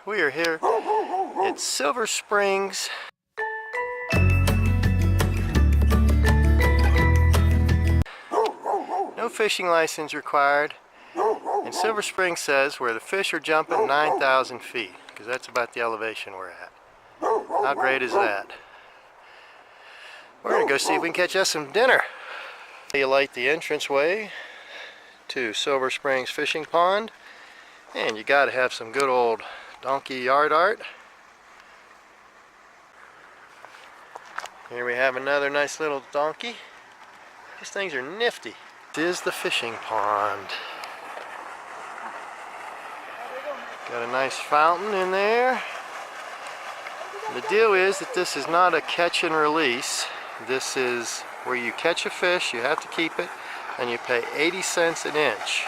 We are here at Silver Springs. No fishing license required. And Silver Springs says where the fish are jumping 9,000 feet, because that's about the elevation we're at. How great is that? We're going to go see if we can catch us some dinner. You light the entranceway to Silver Springs Fishing Pond, and you got to have some good old donkey yard art. Here we have another nice little donkey. These things are nifty. This is the fishing pond. Got a nice fountain in there. The deal is that this is not a catch and release. This is where you catch a fish, you have to keep it, and you pay 80 cents an inch.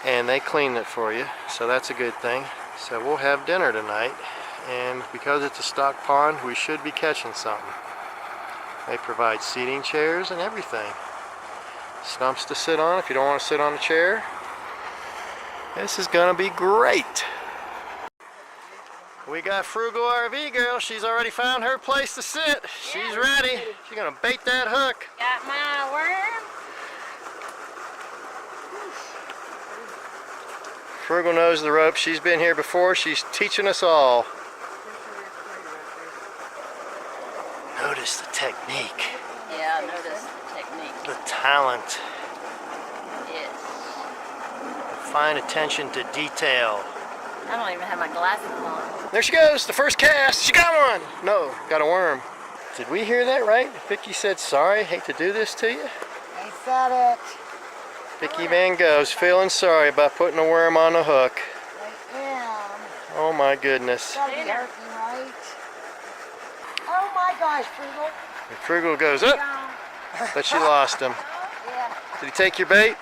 And they clean it for you, so that's a good thing. So we'll have dinner tonight, and because it's a stock pond, we should be catching something. They provide seating chairs and everything. Stumps to sit on if you don't want to sit on a chair. This is gonna be great. We got Frugal RV Girl. She's already found her place to sit. She's ready. She's gonna bait that hook. Got my worm. Frugal knows the ropes. She's been here before. She's teaching us all. Notice the technique. Yeah, notice the technique. The talent. Yes. The fine attention to detail. I don't even have my glasses on. There she goes, the first cast. She got one. No, got a worm. Did we hear that right? Vicky said, sorry, hate to do this to you. I said it. Vicky Van Gogh's feeling sorry about putting a worm on a hook. I am. Oh my goodness. Gotta be hurting, right? Oh my gosh, Frugal. And Frugal goes up, but she lost him. Yeah. Did he take your bait?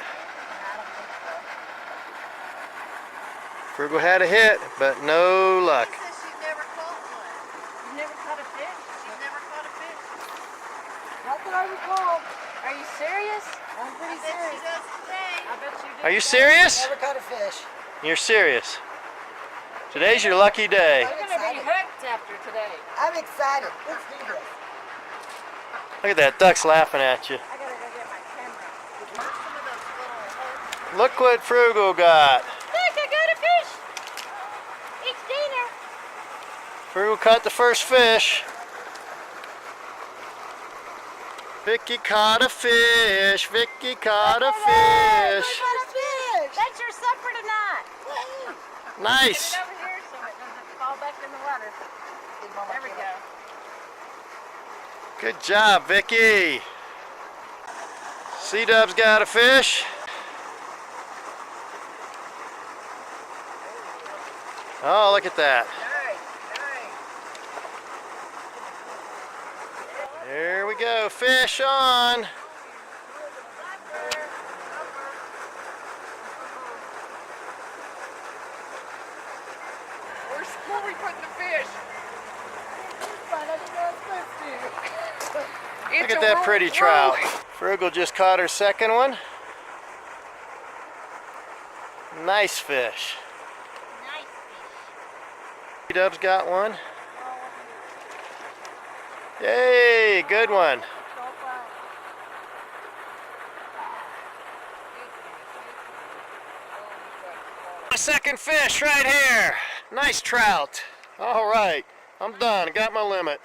Frugal had a hit, but no luck. She says she's never caught one. You've never caught a fish? She's never caught a fish? Not that I recall. Are you serious? I'm pretty I bet serious. she does today. I bet you do. Are you serious? Never caught a fish. You're serious. Today's your lucky day. You're going to be hooked after today. I'm excited. Let's do this. Look at that, duck's laughing at you. I got to go get my camera. Some of those little holes. Look what Frugal got. Look, I got a fish. It's dinner. Frugal caught the first fish. Vicky caught a fish. Vicky caught a fish. I got a fish. That's your supper tonight. Nice. Get it over here so it doesn't fall back in the water. There we go. Good job, Vicky. C-Dub's got a fish. Oh, look at that. There we go, fish on. Where are we putting the fish? Look at that pretty trout. Frugal just caught her second one. Nice fish. C-Dub's got one. Yay, good one. My second fish right here. Nice trout. All right, I'm done. I got my limit.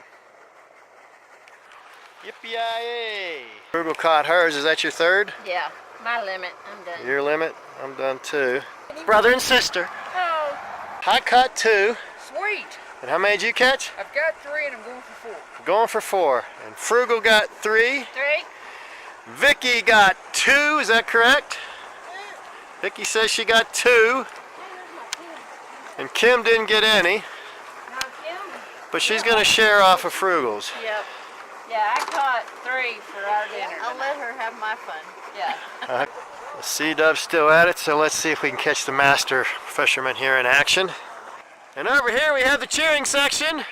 Yippee-yi-yay. Frugal caught hers. Is that your third? Yeah, my limit. I'm done. Your limit? I'm done too. Brother and sister. Oh, I caught two. Sweet. And how many did you catch? I've got 3 and I'm going for 4. Going for 4. And Frugal got 3. 3. Vicky got 2. Is that correct? Vicky says she got 2. And Kim didn't get any. No, Kim? But she's going to share off of Frugal's. Yep. Yeah, I caught 3 for our dinner. I'll let her have my fun. Yeah. The C-Dub's still at it, so let's see if we can catch the master fisherman here in action. And over here we have the cheering section.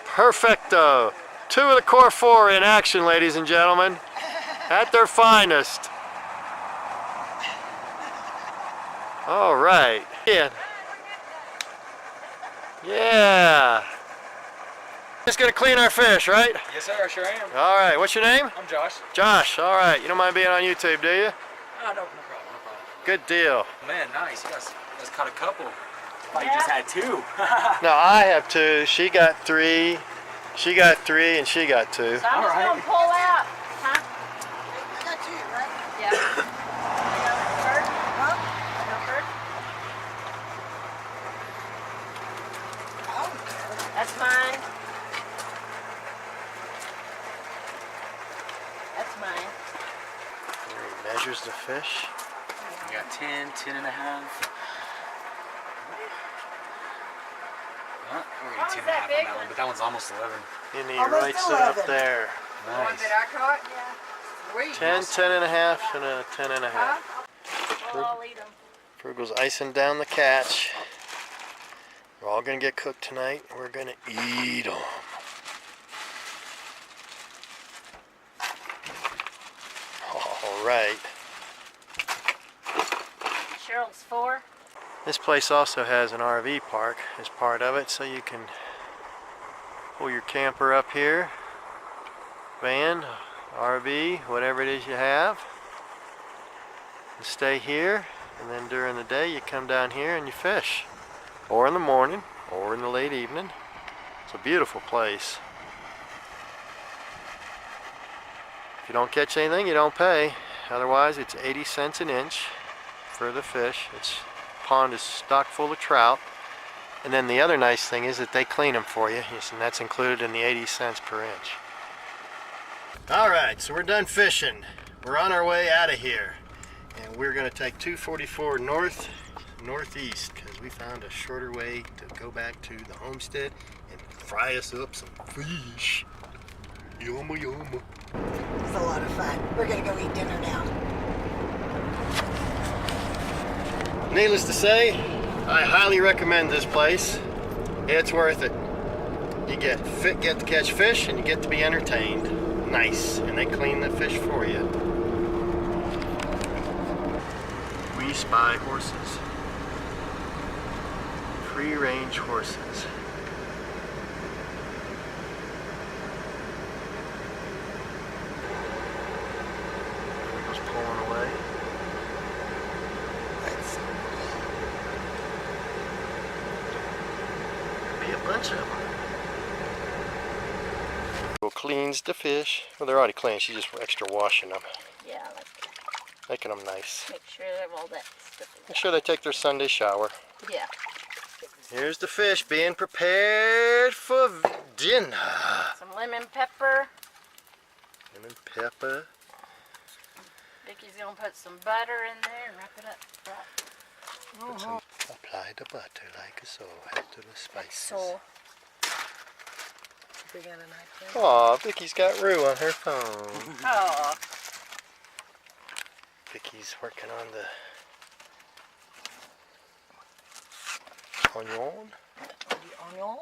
Perfecto. 2 of the core 4 in action, ladies and gentlemen. At their finest. All right. Yeah. Yeah. Just gonna clean our fish, right? Yes, sir. I sure am. All right. What's your name? I'm Josh. Josh. All right. You don't mind being on YouTube, do you? Oh, no problem. No problem. Good deal. Man, nice. You guys caught a couple. I thought you just had 2. No, I have 2. She got 3. She got 3, and she got 2. So I'm just All right. gonna pull out. Huh? I got 2, right? Yeah. I go first. Huh? I go first. Oh, That's mine. That's mine. He measures the fish. We got 10, 10 and a half. Huh? We're How getting 10 was and a that half big on that one? one, but that one's almost 11. You need Almost right sit up 11. there. The one Nice. that I caught? Yeah. Sweet. 10, 10 and a half, and a 10 and a half. Huh? Well, I'll eat them. Frugal's icing down the catch. We're all gonna get cooked tonight. We're gonna eat them. All right. Cheryl's 4. This place also has an RV park as part of it, so you can pull your camper up here, van, RV, whatever it is you have, and stay here, and then during the day you come down here and you fish, or in the morning, or in the late evening. It's a beautiful place. If you don't catch anything, you don't pay. Otherwise, it's 80 cents an inch for the fish. Its pond is stocked full of trout. And then the other nice thing is that they clean them for you, and that's included in the 80 cents per inch. Alright, so we're done fishing. We're on our way out of here. And we're going to take 244 northeast, because we found a shorter way to go back to the homestead and fry us up some fish. Yumma yumma. it's a lot of fun. We're gonna go eat dinner now. Needless to say, I highly recommend this place. It's worth it. You get to catch fish, and you get to be entertained. Nice, and they clean the fish for you. We spy horses. Free-range horses. Just pulling away. Be a bunch of them. Cleans the fish. Well, they're already clean. She's just extra washing them, Yeah, I like making them nice. make sure they have all that stuff in Make sure they take their Sunday shower. there. Yeah. Here's the fish being prepared for dinner. Some lemon pepper. Lemon pepper. Vicky's gonna put some butter in there and wrap it up. Put some, apply the butter like so after the spices. So, We got a knife Aw, Vicky's got Rue on her phone. oh, Vicky's working on the onion. The onion.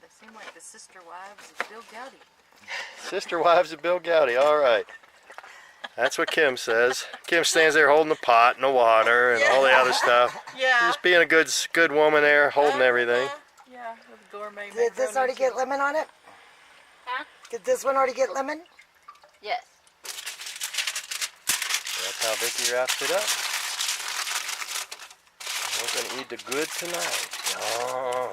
they seem like the sister wives of Bill Gowdy. Sister wives of Bill Gowdy. All right. That's what Kim says. Kim stands there holding the pot and the water and all the other stuff. Yeah. Just being a good woman there, holding everything. Yeah, with gourmet. Did this already get lemon on it? Huh? Did this one already get lemon? Yes. That's how Vicky wraps it up. We're gonna eat the good tonight. Yum.